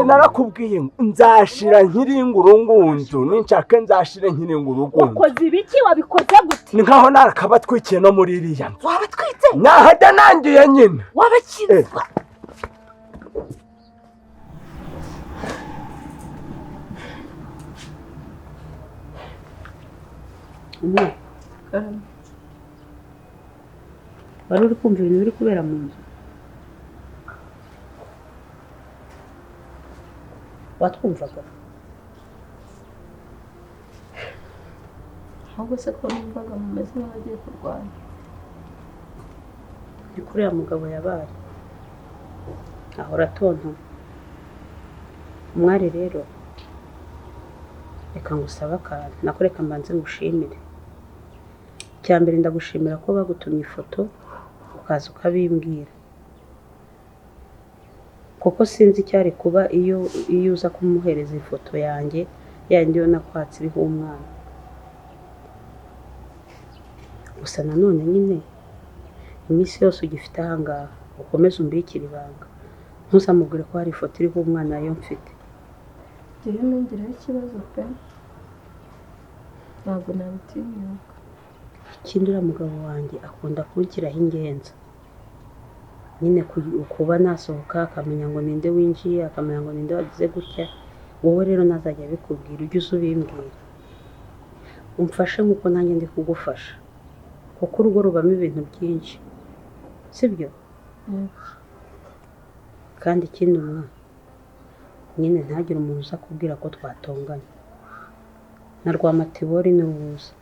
narakubwiye nzashira nkiringurungundu ninshaka nzashire nkiringurungundu. Ukoze ibiki? Wabikoze gute? Ni nkaho narakabatwikiye no muri iriya nzu. Wabatwitse? Nahada nangiye nyine. Wabakiza? Wari uri kumva ibintu biri kubera mu nzu? Watwumvaga? Ahubwo se ko numvaga mumeze nk'abagiye kurwana. Ni kuri ya mugabo yabaye ahora atontoma. Umwari rero reka ngusaba akantu, nakoreka mbanze ngushimire. Icya mbere ndagushimira ko bagutumye ifoto ukaza ukabimbwira, kuko sinzi icyari kuba iyo uza kumuhereza ifoto yanjye yandi yo nakwatse iriho umwana. Gusa nanone nyine iminsi yose ugifite ahangaha ukomeze umbikire ibanga, ntuzamubwire ko hari ifoto iriho umwana yo mfite. Rero nongeraho ikibazo pe, ntabwo nabitinyuka. Ikindi uriya mugabo wanjye akunda kunshyiraho ingenza, nyine kuba nasohoka akamenya ngo ninde winjiye, akamenya ngo ninde wagize gutya. Wowe rero nazajya abikubwira, ujye uza ubimbwira, umfashe nk'uko nanjye ndi kugufasha, kuko urugo rubamo ibintu byinshi, sibyo? Kandi ikindi umwana nyine ntagire umuntu uza kubwira ko twatonganye. Na Rwamatibori n'ubuza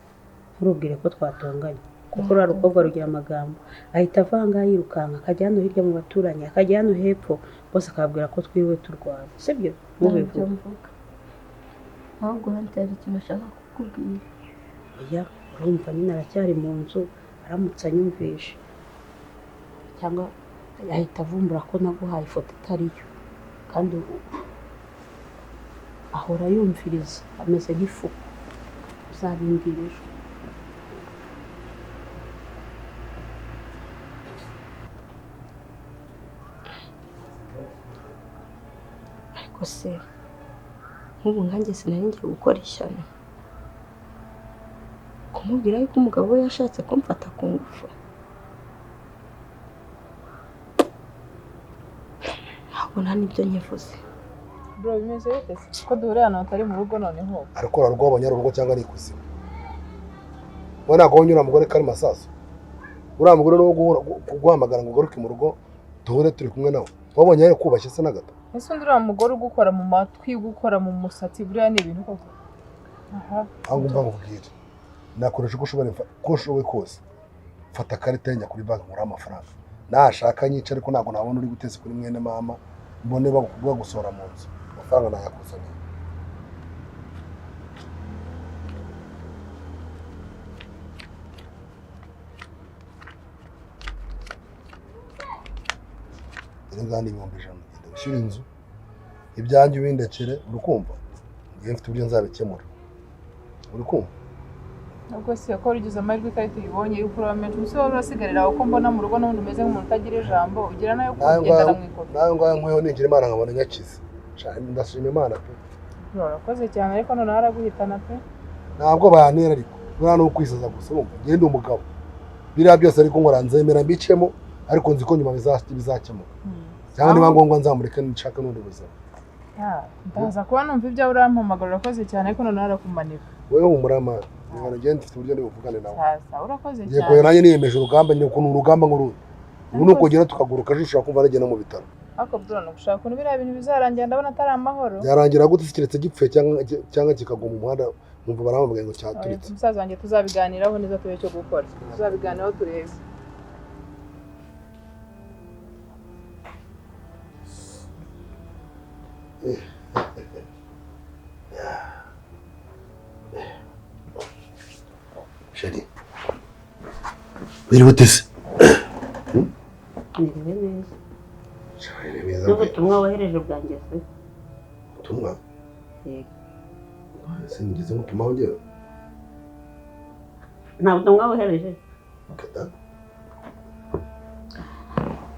nturubwire ko twatonganye, kuko uriya rukobwa rugira amagambo ahita avanga yirukanka akajya hano hirya mu baturanyi, akajya hano hepfo, bose akababwira ko twiwe turwana, sibyo? Mubivuga ahubwo hari ikintu ashaka kukubwira. oya, urumva nyine aracyari mu nzu, aramutse anyumvishe cyangwa yahita avumbura ko naguhaye ifoto itariyo, kandi ahora yumviriza ameze nk'ifu. Uzabimbwira ejo. Ariko se nk'ubu nkanjye sinari ngiye gukora ishyano kumubwira yuko umugabo we yashatse kumfata ku ngufu. Ntabwo nta n'ibyo nyivuze. Bro, bimeze bite ko duhuriye hano atari mu rugo noneho? Ariko urarwo abanyarugo cyangwa ni ikuzimu? Wowe ntabwo wonyura umugore kari masaso? Uriya mugore no guhamagara ngo ugaruke mu rugo duhure turi kumwe nawe, wabonye yari kubashye se na gato? Ese undi uriya mugore ugukora mu matwi, gukora mu musatsi, buriya ni ibintu koko. Aha, ahubwo mba nkubwire, nakoresha uko ushoboye kose, fata karita njya kuri banki nkura amafaranga, nashaka nyica ariko ntabwo nabona uri guteze kuri mwene mama, mbone bagusohora mu nzu, amafaranga nayakusanya. Ngani ibihumbi 100 ngenda gushyira inzu, ibyanjye ubindekere, urukumva ngiye mfite uburyo nzabikemura, urukumva. ubwo se ko rugize amahirwe ikarita uyibonye yuko uramenje umusore wari urasigarira uko mbona mu rugo n'ubundi umeze nk'umuntu utagira ijambo, ugira nayo kugendana mu ikofi. nawe ngaho nkweho ningira Imana nkabona nyakize, ndashima Imana pe. Urakoze cyane, ariko noneho araguhitana pe. Ntabwo bayantera, ariko buriya ni ukwisaza gusa, urumva ngende umugabo, biriya byose ariko nkora nzemera mbicemo, ariko nzi ko nyuma bizakemuka, cyangwa niba ngombwa nzamureke nshaka n'undi buzima. Ndaza kuba numva ibyo urampamagara, urakoze cyane, ariko noneho arakumanika. Wowe humura Mana, ngende mfite uburyo ndi buvugane nawe. Sasa urakoze cyane. Yego nanjye niyemeje urugamba, ni ukuntu urugamba nk'urundi ubu nuko ugenda tukaguruka ejo ushobora kumva aragenda mu bitaro. Ako bro no gushaka ukuntu biriya bintu bizarangira ndabona atari amahoro. Byarangira gute kiretse gipfuye cyangwa kikagwa mu muhanda numva baramubwiye ngo cyaturitse. Umusaza wanjye tuzabiganiraho neza turebe cyo gukora. Tuzabiganiraho turebe. Shari. Biri butese. Niriwe neza. Shari neza. N'ubutumwa wohereje bwanjye se? Ubutumwa? Yego. Sinigeze ngutumaho njyewe. Nta butumwa wohereje? Kada.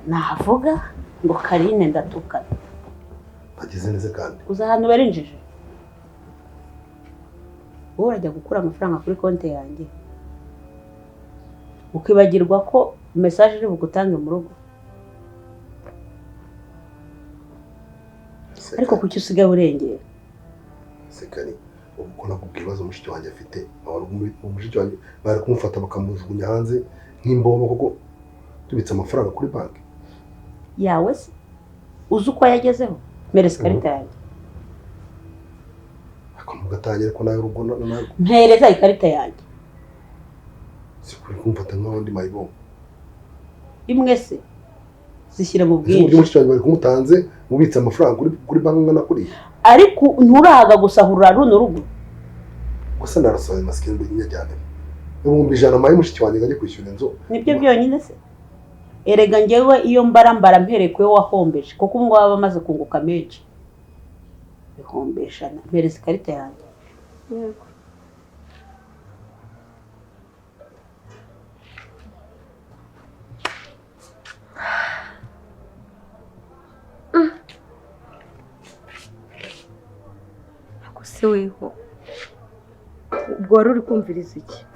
Navuga ngo Karine ndatukana. Ageze neza kandi. Uza ahantu barinjije. Wowe urajya gukura amafaranga kuri konti yanjye. Ukibagirwa ko message iri bugutange mu rugo. Ariko kuki usigaye urengera? Sekari uko nakubwiye ibibazo mushiki wanjye afite mushiki wanjye bari kumufata bakamujugunya hanze nk'imbobo kuko tubitse amafaranga kuri banki yawe se uzi uko yagezeho mereza ikarita yanjye akamugatangira ko nawe urugo nawe mpereza ikarita yanjye sikuri kumfata nk'abandi mayibo imwe se zishyire mu bwinshi mushiki wanjye bari kumutanze mubitse amafaranga kuri banki ngana kuri ariko nturahaga gusahurira runo rugo gusa narasohoye masikindi nyajyane ibihumbi 100 mayi mushiki wanjye ngaje kwishyura inzu nibyo byonyine se erega njyewe iyo mbara mperekweho wahombeje kuko ngo baba bamaze kunguka menshi bihombeshana mpereza ikarita yanjye Yego. Se weho ubwo wari uri kumviriza iki?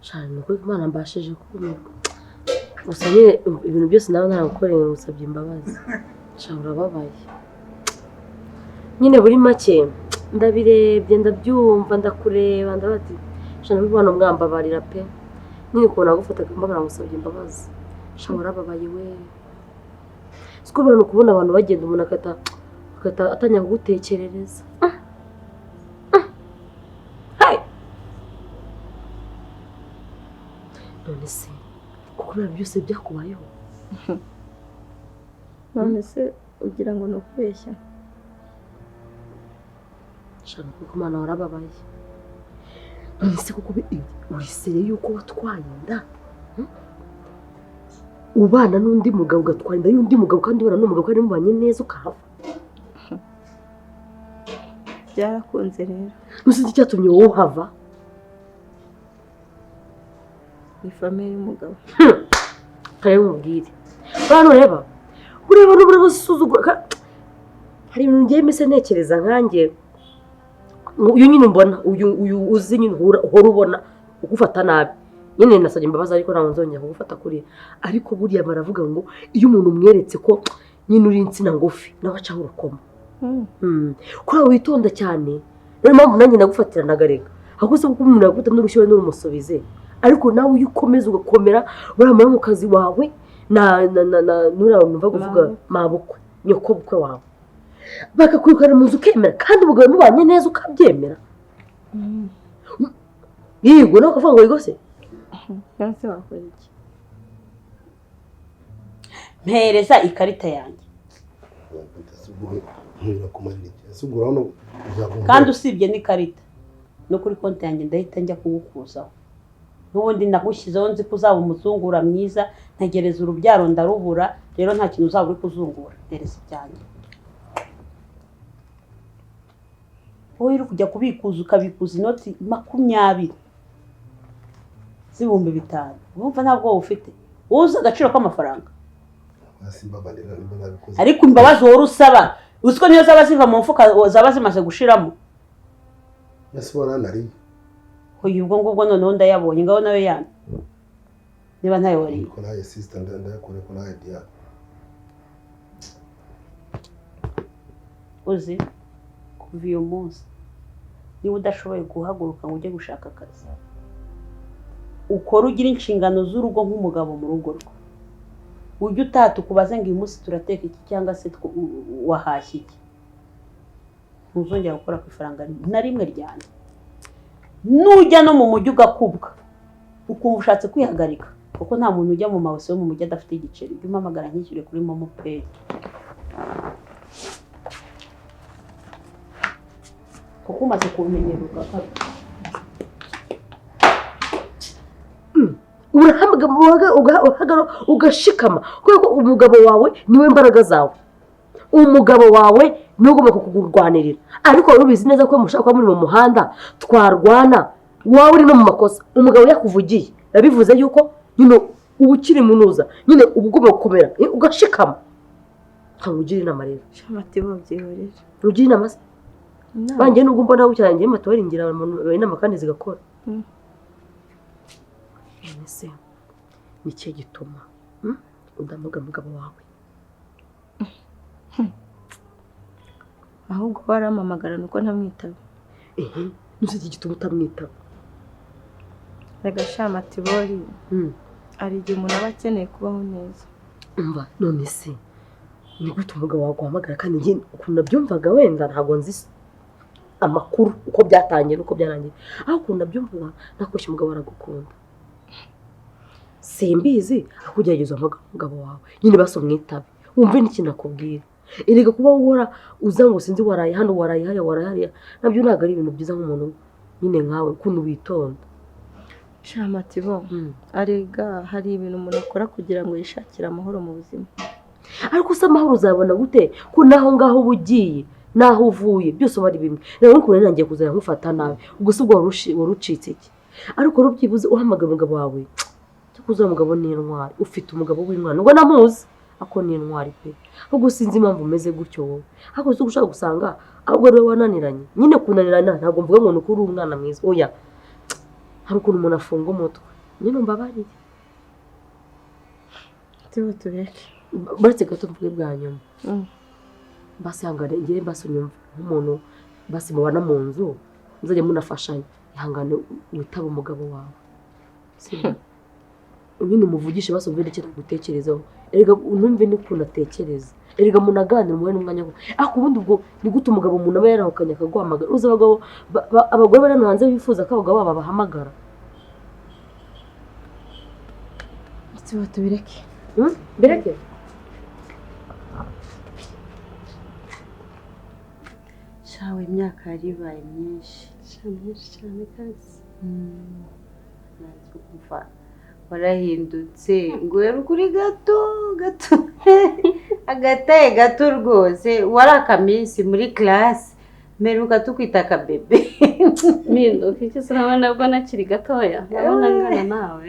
Cyane nuko Imana mbashije kukumva. Gusa nyine ibintu byose nawe naragukoreye ngusabye imbabazi. Cyangwa urababaye. Nyine buri make ndabirebye ndabyumva ndakureba ndabati cyane bibona mwambabarira pe. Nyine ko nagufataga mbabara ngusabye imbabazi. Cyangwa urababaye we. Siko bano kubona abantu bagenda umuntu akata atanya kugutekerereza. None se kuko byose byakubayeho None se ugira ngo no kubeshya? Shaka kuko Imana warababaye. None se kuko uriseye yuko watwaye inda ubana n'undi mugabo ugatwara inda y'undi mugabo kandi ubana n'umugabo kandi mubanye neza ukahava. Byarakunze rero. Nusi cyatumye wowe uhava? Ni famille y'umugabo. Kare mubwire. Bano reba. Ureba n'ubure gusuzugura. Hari ibintu ngiye mise ntekereza nkanjye. Uyu nyine mbona uyu uzi nyine uhora ubona ugufata nabi. Nyine nasabye imbabazi ariko ntawe nzongera kugufata kuri. Ariko buriya baravuga ngo iyo umuntu umweretse ko nyine uri insina ngufi nawe acaho urukoma. Kuri witonda cyane. Rero mpamvu nanjye nagufatira nagarega. Ahubwo se kuko umuntu yaguta n'urushywe n'urumusubize. Ariko nawe uyu ukomeza ugakomera uramara mu kazi wawe nurabumva kuvuga mabukwe nyoko bukwe wawe bakakwirukana mu nzu ukemera kandi ubugabo mubanye neza ukabyemera. Yego nawe ukavuga ngo yigose Yanse wakora iki? mpereza ikarita yanjye kandi usibye n'ikarita no kuri konti yanjye ndahita njya kugukuzaho. N'ubundi nagushyizeho nzi ko uzaba umuzungura mwiza ntegereza urubyaro ndarubura rero nta kintu uzaba uri kuzungura dereza ibyanjye. Wowe uri kujya kubikuza ukabikuza inoti 20 z'ibihumbi 5 urumva ntabwo wowe ufite uzi agaciro k'amafaranga ariko imbabazi wowe usaba uzi ko niyo zaba ziva mu mfuka zaba zimaze gushiramo nasibona nari uyu ubwo ngubwo noneho ndayabonye ngaho nawe yana niba ntayo wari ko naye sister ndayakore ko naye dia uzi kuva uyu munsi niba udashoboye guhaguruka ngo ujye gushaka akazi ukora ugira inshingano z'urugo nk'umugabo mu rugo rwe ujye utata ukubaze ngo uyu munsi turateka iki cyangwa se wahashye iki. Ntuzongera gukora ku ifaranga na rimwe ryanjye. Nujya no mu mujyi ugakubwa ukumva ushatse kwihagarika, kuko nta muntu ujya mu mawese yo mu mujyi adafite igiceri. Ujye umpamagara nkishyure kuri momo pay. Kuko umaze kumenyera ugakabya. ugashikama kubera ko umugabo wawe niwe mbaraga zawe, umugabo wawe niwe ugomba kukurwanirira. Ariko wari ubizi neza ko mushaka muri mu muhanda twarwana, wawe uri no mu makosa, umugabo yakuvugiye yabivuze yuko nyine uba ukiri munuza, nyine uba ugomba gukomera ugashikama. Ntabwo ugira inama rero. Shamati babyihorera. Ugira inama se? Banjye nubwo mbona bucyanjye matowe ringira inama kandi zigakora. Ese ni cyo gituma udamuga mugabo wawe? Ahubwo baramamagara nuko ntamwitaba. Nusi iki gituma utamwitaba? Rega Shamati bori. Ari igihe umuntu aba akeneye kubaho neza. Umva none se ni gute umugabo wawe guhamagara kandi njye ukuntu nabyumvaga wenda ntabwo nzi amakuru uko byatangiye nuko byarangiye, aho ukuntu nabyumvaga nakoresha umugabo aragukunda. Simbizi akugerageza umugabo wawe nyine basomwitabe wumve n'ikintu akubwira. Erega kuba uhora uza ngo sinzi waraye hano waraye hariya nabyo ntabwo ari ibintu byiza nk'umuntu nyine nkawe ukuntu witonda. Shamati bo arega hari ibintu umuntu akora kugira ngo yishakire amahoro mu buzima. Ariko se amahoro uzabona gute ko naho ngaho ubugiye naho uvuye byose bari bimwe? Rero ukuntu nangiye kuzana nkufata nawe ubwo se ubwo warucitse iki? Ariko rubyibuze uhamagara umugabo wawe kuza umugabo ni intwari, ufite umugabo w'intwari ngo namuzi ako ni intwari pe. Ahubwo sinzi impamvu umeze gutyo wowe, ahubwo uzi gushaka gusanga ahubwo rero wananiranye. Nyine kunanirana ntabwo mvuga ngo nuko uri umwana mwiza, oya hari ukuntu umuntu afunga umutwe. Nyine mbabarire tiwe tureke baretse gato mvuge bwa nyuma. Basi hangane ngire basi unyumva nk'umuntu basi mubana mu nzu nzajya munafashanya, ihangane witaba umugabo wawe sibyo? Nyine umuvugishe basumvire icyo gutekerezaho. Erega unumve n'ukuntu atekereza, erega munaganira muwe n'umwanya ngo ubundi ubwo ni gute umugabo umuntu aba yarahukanye akaguhamagara? Uzi abagore bari hano hanze bifuza ko abagabo babo babahamagara. tiwe tubireke. Bireke Shawe imyaka yari ibaye myinshi cyane kazi. Nanze kumva warahindutse ngo uri kuri gato agataye gato rwose. Wari akaminsi muri class meruka tukwita akabebe. Minduka iki se urabona bwo nakiri gatoya urabona ngana nawe.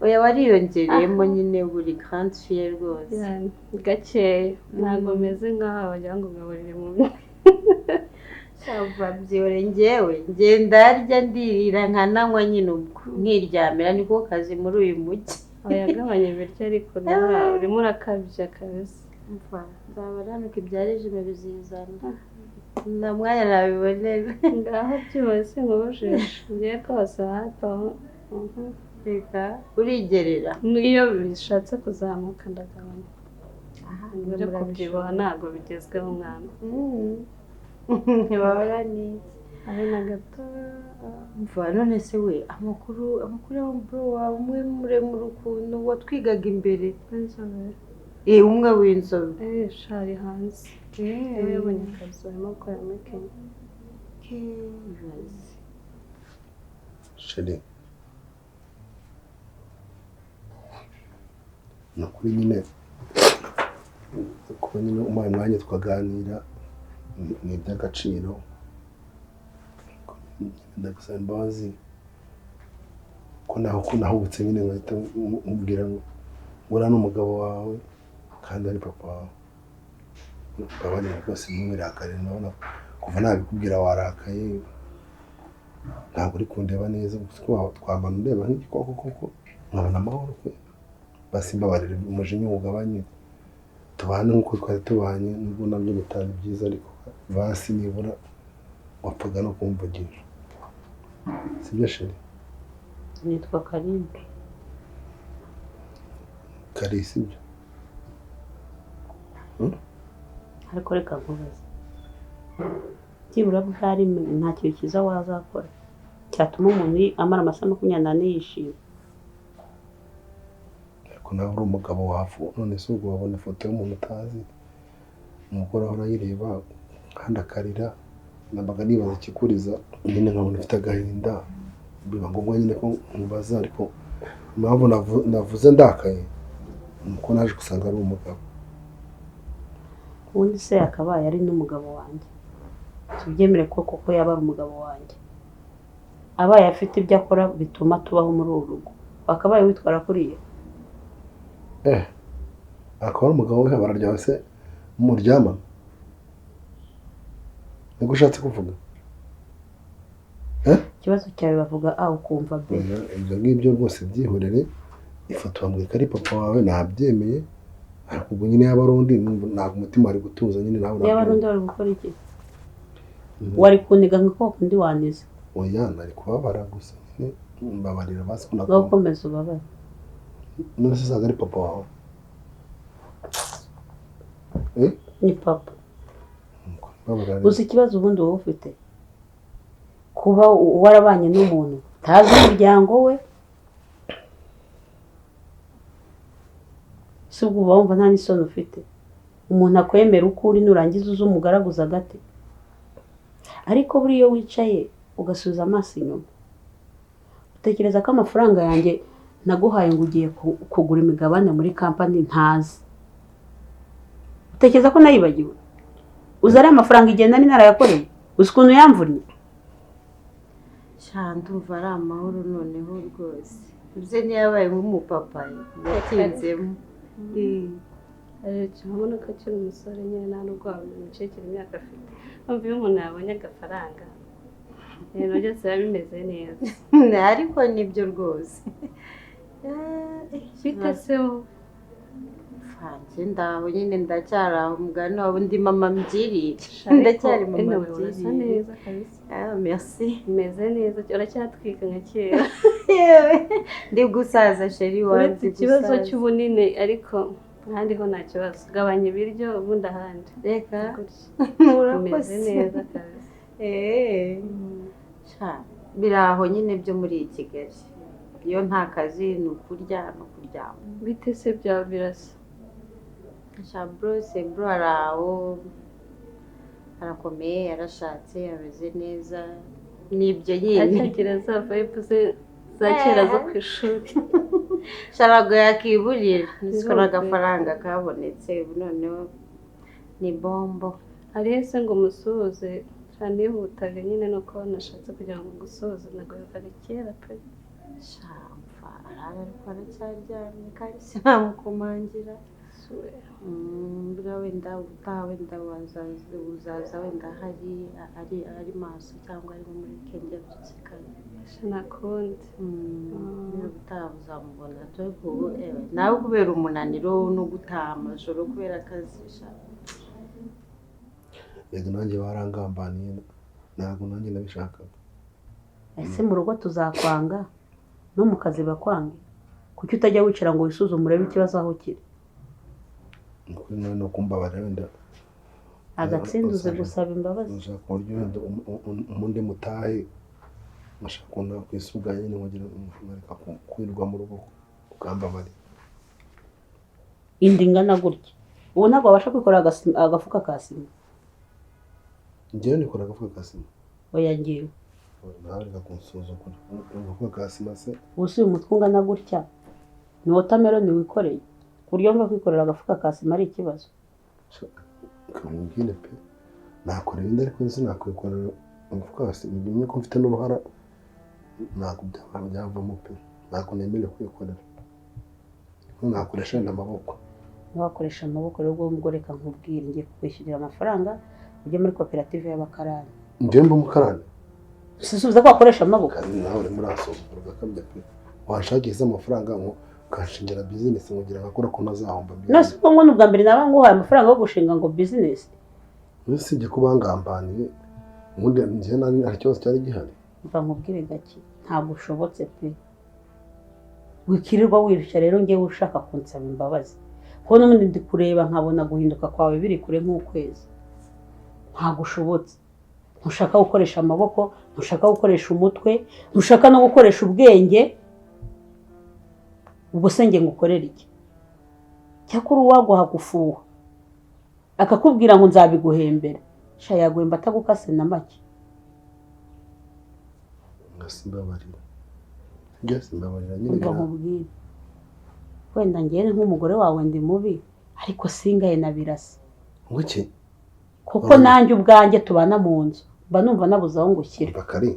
Oya wariyongereyemo nyine buri grande fille rwose. Gakeya ntabwo meze nk'aho wagira ngo ngaburire mu Shava byore njyewe ndarya ndirira nkananywa nyine ubwo nkiryamira niko kazi muri uyu mujyi. Yagabanye ibiryo ariko nawe urimo urakabya kabisa. Nzabaranuka ibyarije bizizana nta mwanya nabibonera. Ngaho byose nkubujije ngiye kose hato aho. Reka urigerera Iyo bishatse kuzamuka ndagabanya. Ibyo kubyibuha ntabwo bigezweho umwana. Ntibahora neza ari na gato. mva none se we amakuru ya bro wawe umwe muremure ukuntu watwigaga imbere. Inzobe. Umwe w'inzobe. Shari hanze. Yewe yabonye akazi arimo gukora muri Kenya. Sheri nakuri nyine kuba nyine umpaye umwanya tukaganira ni iby'agaciro. Ndagusaba imbabazi ko nahubutse nyine nkahita mubwira ngo uriya ni umugabo wawe kandi ari papa wawe. Mbabarira rwose ntubirakare, ndabona kuva nabikubwira warakaye ntabwo uri kundeba neza. Twabana ureba nk'igikoko koko nkabona amahoro kwe. Basi mbabarira umujinya ugabanye tubane nk'uko twari tubanye, nubwo nabyo bitari byiza ariko basi nibura wapfaga no kumvugisha. Sibyo Sheri? Nitwa Karimbi. Kari sibyo? ariko reka nkubaze byibura bwari nta kintu cyiza wazakora cyatuma umuntu amara amasaha 24 yishima. ariko nawe uri umugabo wafu none se ubwo wabona ifoto y'umuntu utazi umugore ahora ayireba kandi akarira nabaga nibaza ikikuriza nyine nkabona ufite agahinda biba ngombwa nyine ko nkubaza ariko impamvu navuze ndakaye nuko naje gusanga ari umugabo. Ubundi se akabaye ari n'umugabo wanjye tubyemere ko koko yaba ari umugabo wanjye abaye afite ibyo akora bituma tubaho muri uru rugo akabaye witwara kuriye akaba ari umugabo we bararyawe se muryama niko ushatse kuvuga ikibazo cyawe bavuga ukumva be ibyo ngibyo rwose byihorere ifoto bambwira ari papa wawe nabyemeye ariko ubwo nyine yaba ari undi ntabwo umutima wari gutuza nyine nawe yaba ari undi wari gukora iki wari kuniga nk'uko undi wanize oya nari kubabara gusa nyine mbabarira basi ko nakubona ukomeza ubabara none se ari papa wawe ni papa gusa ikibazo ubundi wowe ufite kuba warabanye n'umuntu utazi umuryango we si ubwo uba wumva nta n'isoni ufite umuntu akwemera uko uri nurangiza uza umugaraguza agati ariko buriya wicaye ugasubiza amaso inyuma utekereza ko amafaranga yanjye naguhaye ngo ugiye kugura imigabane muri kampani ntazi utekereza ko nayibagiwe uzi ari amafaranga igihe nari narayakoreye uzi ukuntu yamvunye ndumva ari amahoro noneho rwose uze ntiyabaye nk'umupapa yakinzemo urabona ko akiri umusore nyine nta n'ubwo wamumukekera imyaka afite mpamvu iyo umuntu yabonye agafaranga ibintu byose biba bimeze neza ariko nibyo rwose bite se fanze ndaho nyine ndacyari aho mugani wawe ndi mama mbyirire ndacyari mama mbyirire neza kabisa merci meze neza uracyatwika nka kera yewe ndi gusaza sheri wanjye ikibazo cy'ubunini ariko ahandi ho nta kibazo gabanya ibiryo ubundi ahandi reka urakoze neza kabisa biri aho nyine byo muri Kigali iyo nta kazi ni ukurya no kuryama bite se byaba birasa bro araho arakomeye yarashatse ameze neza nibyo nyine atagira za vibe za kera zo ku ishuri sharago yakiburira nisiko n'agafaranga kabonetse noneho ni bombo ari se ngo musuhuze cyane yihutaga nyine nuko nashatse kugira ngo gusoza nagora kera pe shamfa ariko aracyaryamye kandi sinamukumangira mbwa wenda utaha wenda uzaza wenda ari maso cyangwa ari muri Kenya by'ikikanye nakundi niba utaha uzamubona ariko nawe kubera umunaniro no gutaha amajoro kubera akazi yego nanjye barangambaniye ntabwo nanjye nabishakaga ese mu rugo tuzakwanga no mu kazi bakwange kuki utajya wicara ngo wisuzume urebe ikibazo aho kiri no kumbabarira wenda agatsinduze gusaba imbabazi nshaka uburyo wenda umundi mutahe nashaka kubona kwisuganya nyine nkugira nkareka kwirwa mu rugo ukambabarira indi ngana gutya ubu ntabwo wabasha kwikora agafuka ka sima njyewe nikora agafuka ka sima oya ngewe nawe reka kunsuzugura agafuka ka sima se ubusuye umutwe ungana gutya ni watermelon wikoreye ku buryo mva kwikorera agafuka ka sima ari ikibazo kamubwire pe nakora ibindi ariko sinakwikorera agafuka ka sima nyine ko mfite n'uruhara ntabwo byavamo pe ntabwo nemerewe kwikorera nakoresha n'amaboko ntiwakoresha amaboko rero ubwo reka nkubwire ngiye kukwishyurira amafaranga ujye muri koperative y'abakarani njyewe mba umukarani sisubiza ko wakoresha amaboko nawe uri muri asuzugura ugakabya pe washakisha amafaranga ngo ukanshingira business nkugira ngakora ko ntazahomba nose ubwo ngo n'ubwa mbere naba nguhaye amafaranga yo gushinga ngo business usibye ko bangambaniye ubundi njye nari cyose cyari gihari mva nkubwire gake ntabwo ushobotse pe wikirirwa wirushya rero ngewe ushaka kunsaba imbabazi kuko n'ubundi ndi kureba nkabona guhinduka kwawe biri kure nk'ukwezi. Ntabwo ushobotse, ntushaka gukoresha amaboko, ntushaka gukoresha umutwe, ntushaka no gukoresha ubwenge. Ubwo se nge ngukorera iki? Cyakora uwaguha gufuha akakubwira ngo nzabiguhembera, sha yaguhemba atagukase na make. Ngasimbabarira nyine nkubwire, wenda ngene nk'umugore wawe ndi mubi, ariko singaye na birasa. Nguki Kuko nanjye ubwanjye tubana mu nzu, mba numva nabuze aho ngushyira. bakari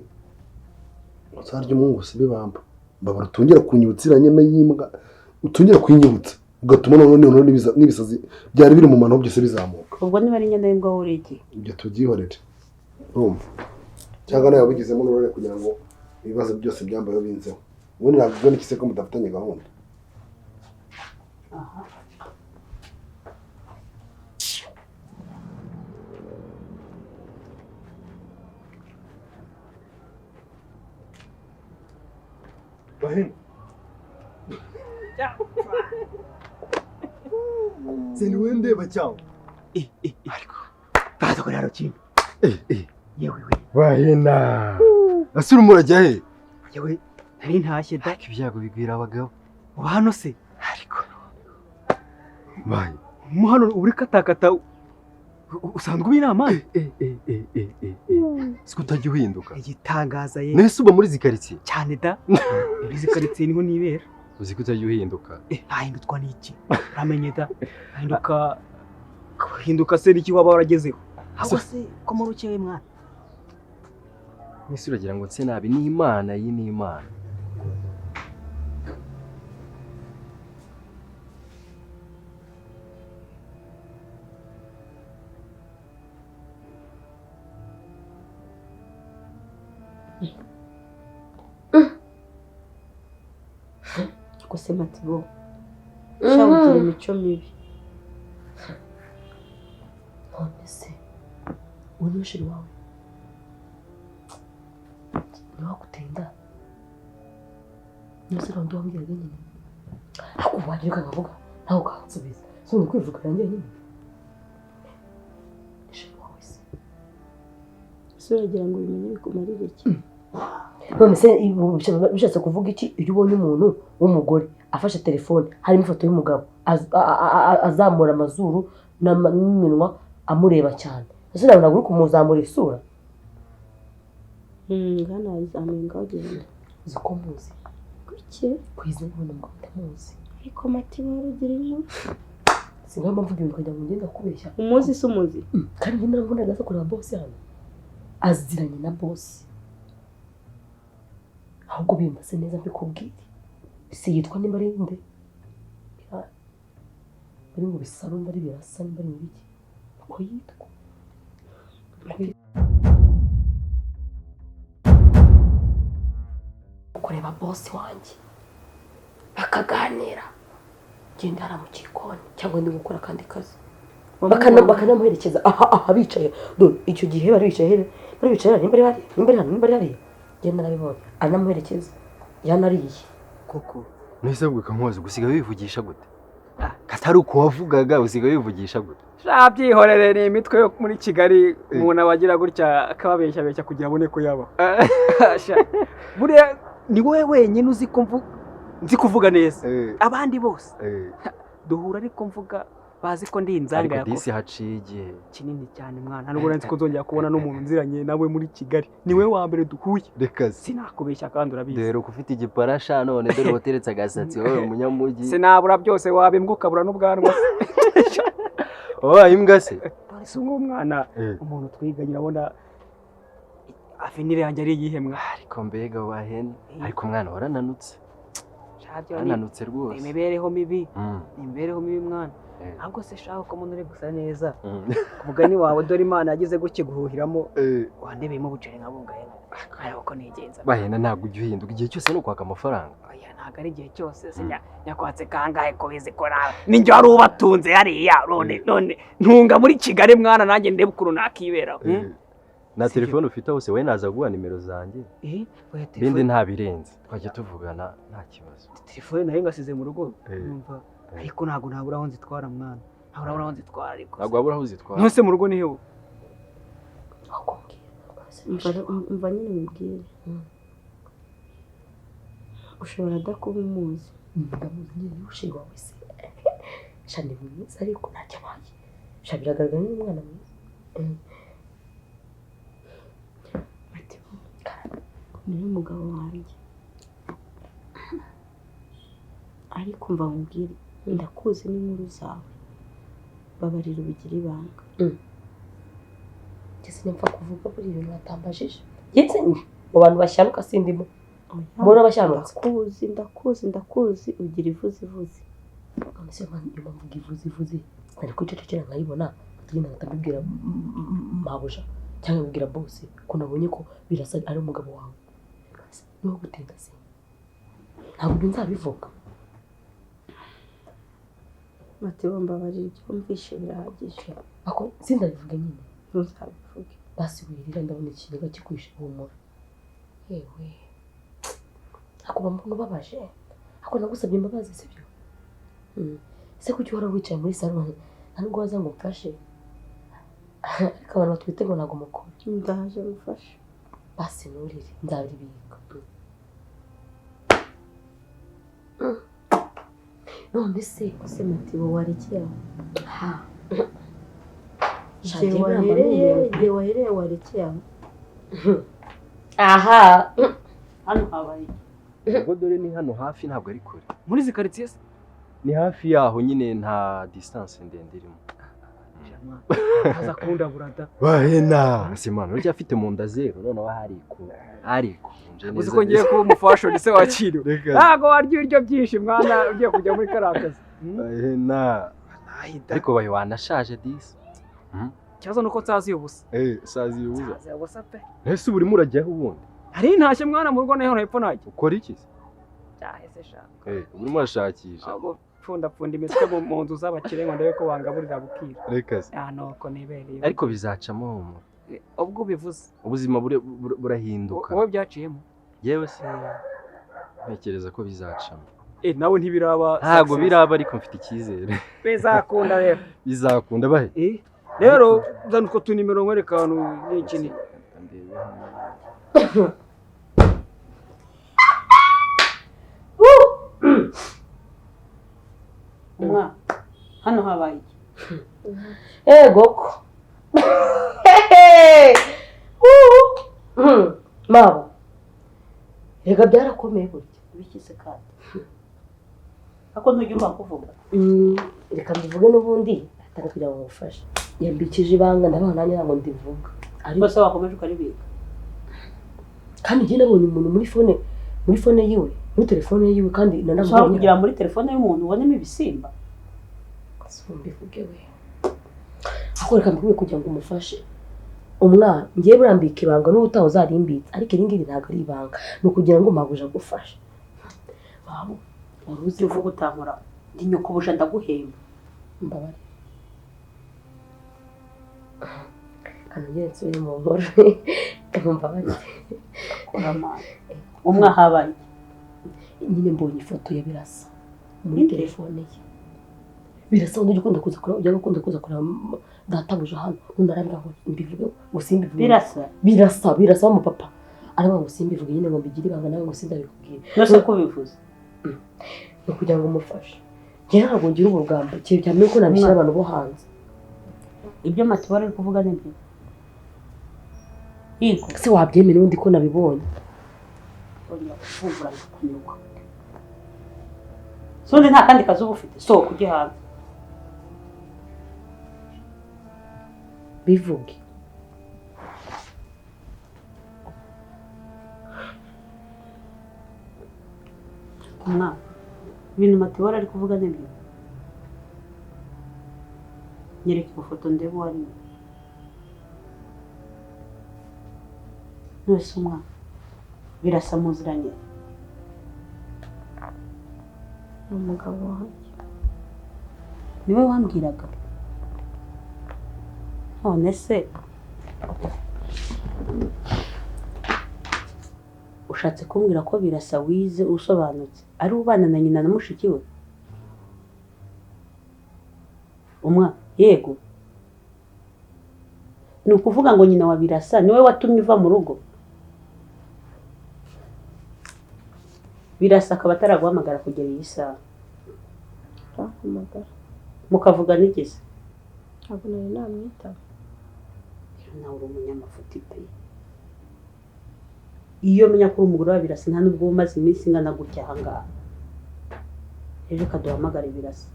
uzarya umungu sibibamba mbabara utongera kunyibutsiranye n'imbwa, utongera kwinyibutsa ugatuma noneho n'ibisazi byari biri mu mano byose bizamuka. Ubwo niba ari nyine imbwa wuri iki? Ibyo tubyihorere urumva, cyangwa nawe wabigizemo uruhare kugira ngo ibibazo byose byambaye binzeho. Ubundi ntabwo n'ikise ko mudafitanye gahunda. Aha. Bahini. Seni wendeba cyangwa? ariko baza ko rero kimwe yewe Bahina. Asura umurajya he? yewe nari ntashye da Ibyago bigwira abagabo. uba hano se ariko Bahi. mu hano uri katakata usanzwe uba inama Siko utajya uhinduka. igitangaza ye Nese uba muri zikaritsiye. cyane da muri zikaritsiye niho nibera Uzi ko utajya uhinduka. ntahindutwa n'iki uramenye da hinduka se n'iki waba waragezeho ahubwo se ko muri ukewe mwana Nese uragira ngo nse nabi ni Imana, iyi ni Imana. Gusa Matibo, sha ugira imico mibi. none se uwo ni mushiri wawe niwaguteye inda nose nawe ndi wambwiraga nyine ako wagira ukavuga nawe ukansubiza so ni kwivugana njye nyine mushiri wawe se Ese uragira ngo bimenye bikumarire iki? none se bishatse kuvuga iki iyo ubonye umuntu w'umugore afashe telefone harimo ifoto y'umugabo azamura amazuru n'iminwa amureba cyane, ese nawe ntabwo uri kumuzamura isura? Ngana azamuye ngaho genda. uzi ko muzi Kuki? kwize none ngo ndamuzi Ariko Matibo urugira inka. singa mpamvu ibintu ukajya ngo ngenda kubeshya Umuzi se umuzi? kandi njye narambonaga aza kureba boss hano aziranye na boss, ahubwo bimbase neza mbikubwire si yitwa nimba ari nde bari mu bisaro mbari birasa mbari mu biki uko yitwa kureba boss wanjye bakaganira genda hara mu gikoni cyangwa ndi gukora akandi kazi bakanamuherekeza aha bicaye dore icyo gihe bari bicaye nimba ari hariya genda narabibonye anamuherekeza yanariye Koko nese bwo kankoze gusiga wivugisha gute? Katari uko wavugaga usiga wivugisha gute? byihorere ni imitwe yo muri Kigali umuntu abagira gutya akababeshya kugira abone ko yaba buriya ni wowe wenyine nzi kuvuga neza abandi bose duhura ariko mvuga bazi ko ndi inzanga Ariko disi haciye igihe kinini cyane mwana nubwo nzi ko nzongera kubona n'umuntu nziranye nawe muri Kigali niwe wa mbere duhuye reka sinakubeshya kandi urabizi rero kufite igiparasha none dore wateretse agasatsi wowe umunyamujyi sinabura byose wabimbwa ukabura n'ubwanwa wabaye imbwa se si umwana umuntu twiganye urabona avenire yanjye ari iyihemwa ariko mbega wahene ariko umwana warananutse warananutse rwose imibereho mibi imibereho mibi mwana ahubwo se shaka ko umuntu uri gusa neza umugani wawe dore Imana yagize gutya guhuhiramo wandebeyemo bucere nka bungaye ariko ko nigenza bahena ntabwo ujya uhinduka igihe cyose no kwaka amafaranga oya ntabwo ari igihe cyose nyakwatse kangahe ko bizi ko nawe ninjye wari ubatunze hariya none ntunga muri Kigali mwana nanjye ndebe ukuntu nakiberaho na telefone ufite hose wowe naza guha nimero zanjye bindi nta birenze twajya tuvugana nta kibazo. Telefone nayo ngasize mu rugo numva ariko ntabwo nabura aho nzitwara mwana ntabwo nabura aho nzitwara ariko ntabwo wabura aho uzitwara nose mu rugo niho mva nyine mubwire ushobora kuba umuzi ndamuzi nyine ushe wawe se shani mwiza ariko ntacyo abaye biragaragara nk'umwana mwiza ati ni umugabo wanjye ariko mva nkubwire ndakuzi n'inkuru zawe babarira ubigira ibanga ndetse nimfa kuvuga buri bintu batambajije yetse mu bantu bashyanuka sindimo mbona bashyanuka ndakuzi ugira ivuzi none se mvuga ivuzi ari kwicecekera nkayibona atagenda atabibwira mabuja cyangwa abibwira boss ko nabonye ko birasa ari umugabo wawe niwo gutenda se ntabwo nzabivuga Mateo mbabarira ibyo mvishe birahagije ako sindabivuga nyine ntuzabivuge basi wirira ndabona ikintu kikwishe humura yewe akuba mbona ubabaje ako nagusabye imbabazi sibyo ese kuki uhora wicaye muri salon ntabwo waza ngo umfashe ariko abantu batwite ngo ntabwo mukora ndaje mufashe basi nurire nzabibika none se Mateo warekeye Jewe warekeye aha hano habaye ubwo dore ni hano hafi ntabwo ari kure muri izi quartier se ni hafi yaho nyine nta distance ndende irimo aza kunda burada wahena simana urya afite mu nda zero noneho ariko uzi ko ngiye kuba umufashion se wakiro ntago warya ibiryo byinshi mwana ugiye kujya muri karakazi wahena ariko bayo wanashaje disi cyazo nuko nsaziye ubusa saziye ubusa pe ese urimo urajyaho ubundi hari ntashye mwana mu rugo naho hepfo ntajye ukora iki se cyahese shaka urimo urashakisha ahubwo pfunda imitwe mu nzu z'abakire ngo ndebe ko bangaburira bukira reka se nuko nibereye ariko bizacamo mu ubwo ubivuze ubuzima burahinduka wowe byaciyemo yewe se ntekereza ko bizacamo nawe ntibiraba ntabwo biraba ariko mfite icyizere bizakunda rero bizakunda bahe rero uzana utwo tunimero nkwereka ahantu n'iki ni hano habaye iki goko mama rega byarakomeye burya bikize kandi ako ntujya umva kuvuga reka mbivuge n'ubundi atari kugira ngo ngufashe yambikije ibanga ndabona nanjye ntabwo ndivuga ariko se wakomeje ukaribika kandi njye nabonye umuntu muri fone yiwe muri telefone yiwe kandi ushobora kugira muri telefone y'umuntu ubonemo ibisimba mbivuge we ako reka mbikuye kugira ngo umufashe umwana ngiye burambika ibanga n'ubutaha uzarimbitse ariko iri ngiri ntabwo ari ibanga ni ukugira ngo mabuja agufashe waba uruzi uvuga utankora ndi nyoko buja ndaguhemba mbabare hano ngenzi uri mu nkoro mbabare umwe habaye nyine mbonye ifoto ya birasa muri telefone ye birasa undi ukunda kuza kureba ujya gukunda kuza kureba databuja hano undi arambwira ngo mbivuge ngo simbivuge birasa mu papa arambwira ngo simbivuge nyine ngo mbigire ibanga nawe ngo sindabikubwire nose ko bivuze ni kugira ngo umufashe njye ntabwo ngira ubugambo cyane ko nabishyira abantu bo hanze ibyo Mateo ari kuvuga nibyo yego se wabyemera undi ko nabibonye ongera kuvura kunyuka sonde nta kandi kazi uba ufite sohoka ujye hanze bivuge umwana ibintu Mateo ari kuvuga nibyo nyereka ifoto ndebe uwo ari we nose umwana birasa muziranye umugabo wanjye niwe wambwiraga none se ushatse kumbwira ko Birasa wize usobanutse ari ubana na nyina na mushiki we? Yego, ni ukuvuga ngo nyina wa Birasa niwe watumye uva mu rugo? Birasa akaba ataraguhamagara kugera iyi saha? Arahamagara. Mukavuga n'igeze? Ntabwo nari namwitaba. Nawe uri umunyamafuti pe. Iyo menya ko uri umugore wa Birasa nta nubwo umaze iminsi ingana gutya aha ngaha. Rero kaduhamagare Birasa.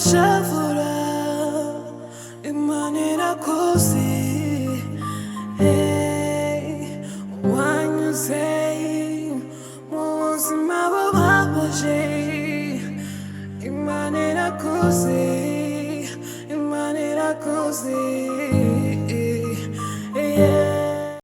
Shavura imanira kosi wanyuze mu buzima bubabaje imanira kosi